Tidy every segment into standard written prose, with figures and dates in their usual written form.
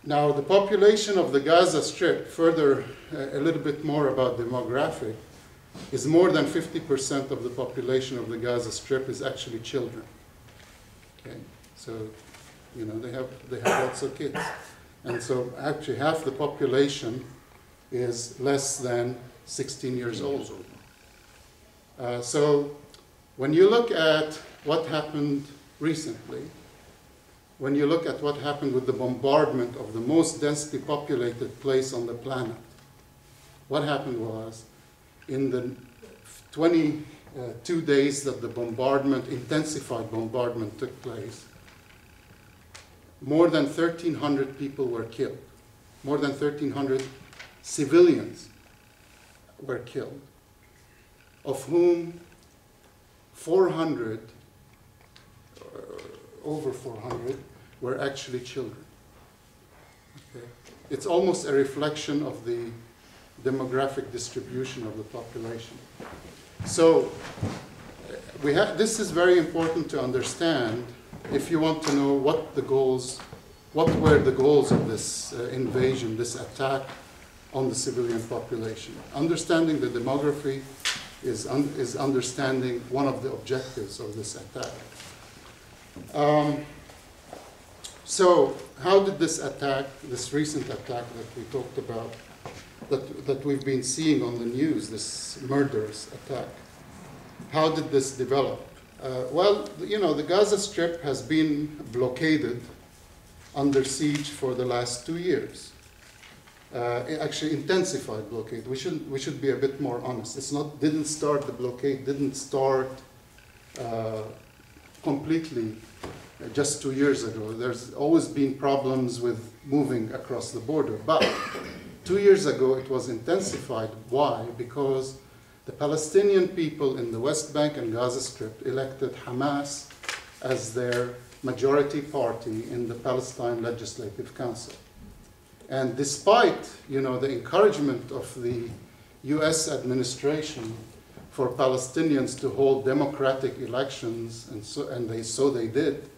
Now, the population of the Gaza Strip, further a little bit more about demographic, is more than 50% of the population of the Gaza Strip is actually children. Okay, so you know they have lots of kids, and so actually half the population is less than 16 years old. So when you look at what happened recently, when you look at what happened with the bombardment of the most densely populated place on the planet, what happened was, in the 22 days that the bombardment, intensified bombardment took place, more than 1,300 people were killed. More than 1,300 civilians were killed, of whom 400, over 400, were actually children. Okay. It's almost a reflection of the demographic distribution of the population. So this is very important to understand if you want to know what were the goals of this invasion, this attack on the civilian population. Understanding the demography is understanding one of the objectives of this attack. So how did this attack, this recent attack that we talked about, that we've been seeing on the news, this murderous attack, how did this develop? Well, you know, the Gaza Strip has been blockaded, under siege for the last 2 years. Actually, intensified blockade. We should be a bit more honest. The blockade didn't start completely just 2 years ago. There's always been problems with moving across the border. But 2 years ago, it was intensified. Why? Because the Palestinian people in the West Bank and Gaza Strip elected Hamas as their majority party in the Palestine Legislative Council. And despite, you know, the encouragement of the US administration for Palestinians to hold democratic elections, and so they did,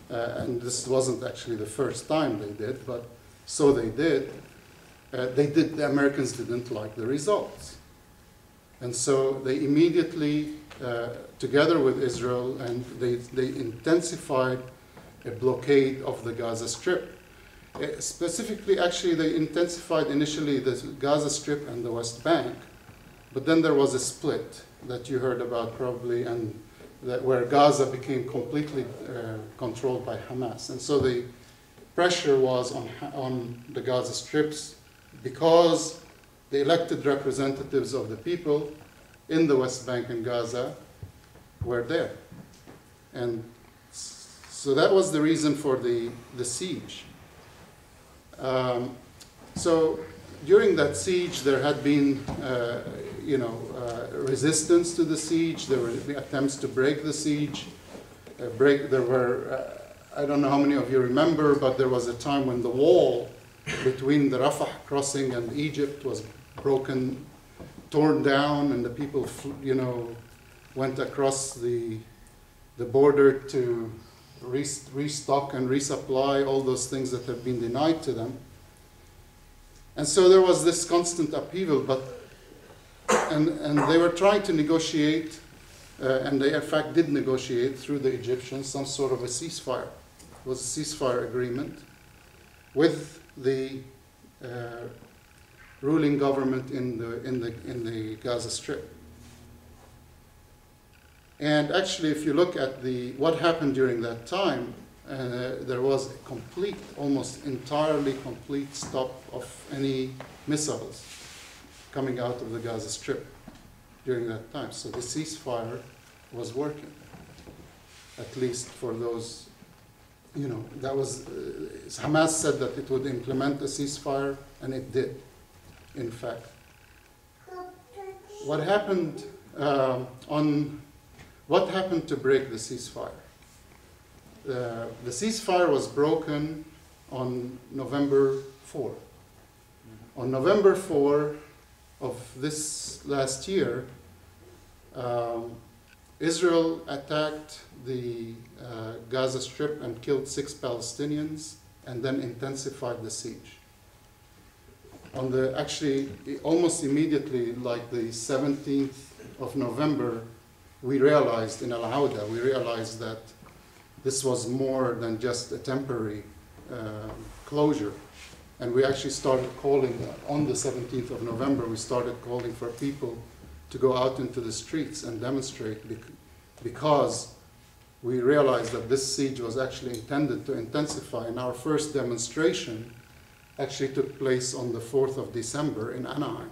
and this wasn't actually the first time they did, but so they did, the Americans didn't like the results. And so they immediately, together with Israel, and they intensified a blockade of the Gaza Strip. Specifically, actually, they intensified initially the Gaza Strip and the West Bank, but then there was a split that you heard about probably, and where Gaza became completely controlled by Hamas. And so the pressure was on the Gaza Strips because the elected representatives of the people in the West Bank and Gaza were there. And so that was the reason for the siege. So during that siege, there had been, resistance to the siege. There were attempts to break the siege. There were, I don't know how many of you remember, but there was a time when the wall between the Rafah crossing and Egypt was broken, torn down, and the people, went across the border to restock and resupply all those things that have been denied to them. And so there was this constant upheaval, and they were trying to negotiate, and they in fact did negotiate through the Egyptians some sort of a ceasefire. It was a ceasefire agreement with the ruling government in the Gaza Strip. And actually, if you look at what happened during that time, there was a complete, almost entirely complete stop of any missiles coming out of the Gaza Strip during that time. So the ceasefire was working, at least for those, that was, Hamas said that it would implement a ceasefire, and it did, in fact. What happened what happened to break the ceasefire? The ceasefire was broken on November 4. On November 4 of this last year, Israel attacked the Gaza Strip and killed 6 Palestinians and then intensified the siege. Actually, almost immediately, like the 17th of November, we realized in Awda, we realized that this was more than just a temporary closure. And we actually started calling, on the 17th of November, we started calling for people to go out into the streets and demonstrate because we realized that this siege was actually intended to intensify. And our first demonstration actually took place on the 4th of December in Anaheim.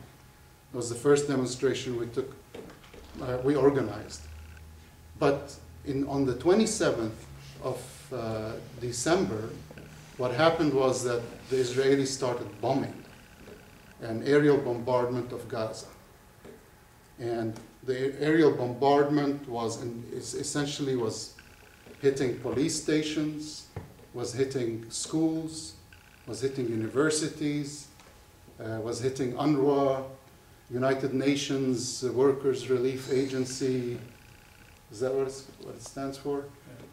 It was the first demonstration we organized. But on the 27th of December, what happened was that the Israelis started bombing, an aerial bombardment of Gaza. And the aerial bombardment essentially was hitting police stations, was hitting schools, was hitting universities, was hitting UNRWA, United Nations Workers Relief Agency. Is that what it stands for?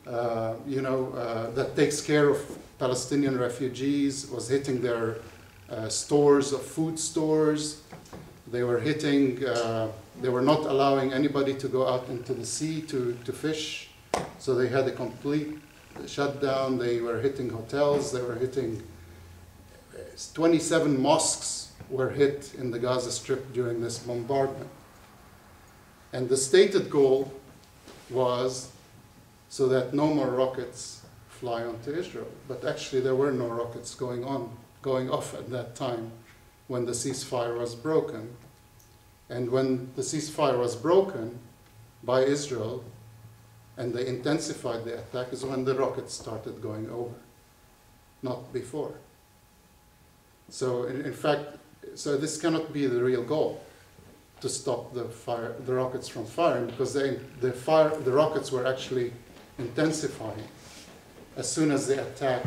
That takes care of Palestinian refugees, was hitting their stores, of food stores. They were hitting, they were not allowing anybody to go out into the sea to fish. So they had a complete shutdown. They were hitting hotels. They were hitting 27 mosques were hit in the Gaza Strip during this bombardment. And the stated goal was so that no more rockets fly onto Israel. But actually there were no rockets going off at that time when the ceasefire was broken. And when the ceasefire was broken by Israel and they intensified the attack is when the rockets started going over, not before. So in fact, this cannot be the real goal, to stop the rockets from firing, because the rockets were actually intensifying as soon as the attack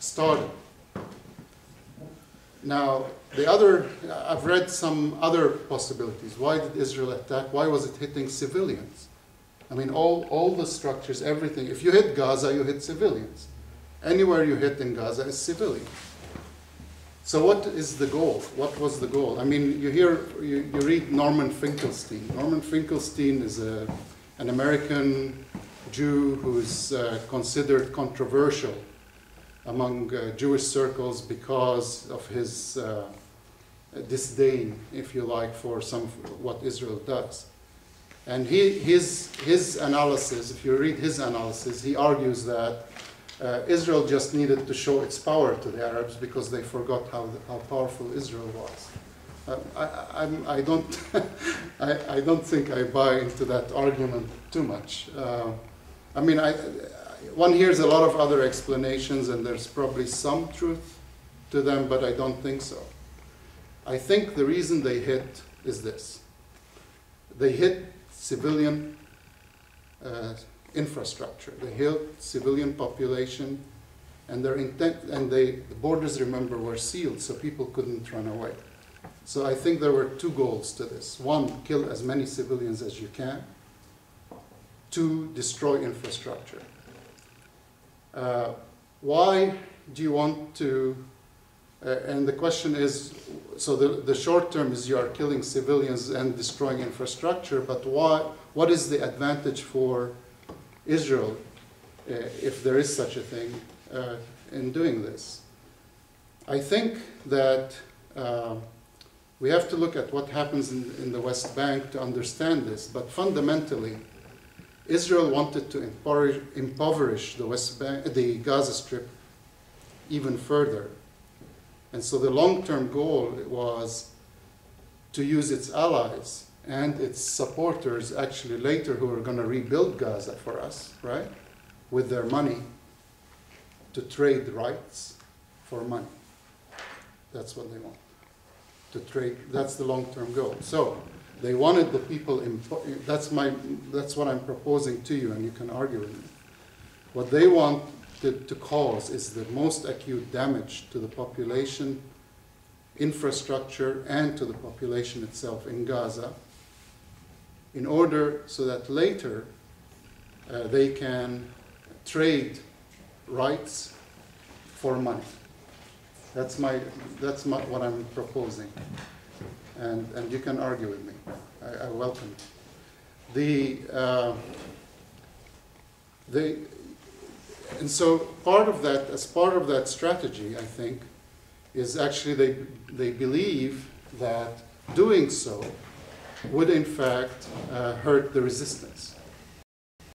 started. Now, I've read some other possibilities. Why did Israel attack? Why was it hitting civilians? I mean, all the structures, everything. If you hit Gaza, you hit civilians. Anywhere you hit in Gaza is civilian. So what is the goal? What was the goal? I mean, you read Norman Finkelstein. Norman Finkelstein is an American Jew who's considered controversial among Jewish circles because of his disdain, if you like, for what Israel does. And his analysis, if you read his analysis, he argues that Israel just needed to show its power to the Arabs because they forgot how powerful Israel was. I don't think I buy into that argument too much. I mean, one hears a lot of other explanations, and there's probably some truth to them, but I don't think so. I think the reason they hit is this. They hit civilian infrastructure. They hit civilian population, and the borders, remember, were sealed, so people couldn't run away. So I think there were two goals to this. One, kill as many civilians as you can. Two, destroy infrastructure. Why do you want to, and the question is, so the short term is you are killing civilians and destroying infrastructure, but what is the advantage for Israel, if there is such a thing, in doing this? I think that we have to look at what happens in the West Bank to understand this, but fundamentally, Israel wanted to impoverish the Gaza Strip even further. And so the long-term goal was to use its allies and its supporters, actually later, who are going to rebuild Gaza for us, right, with their money, to trade rights for money. That's what they want. To trade, that's the long-term goal. So they wanted the people, that's what I'm proposing to you, and you can argue with me. What they want to cause is the most acute damage to the population, infrastructure, and to the population itself in Gaza, in order so that later they can trade rights for money. That's what I'm proposing, and you can argue with me. I welcome it. And so part of that, as part of that strategy, I think, is actually they believe that doing so would in fact hurt the resistance.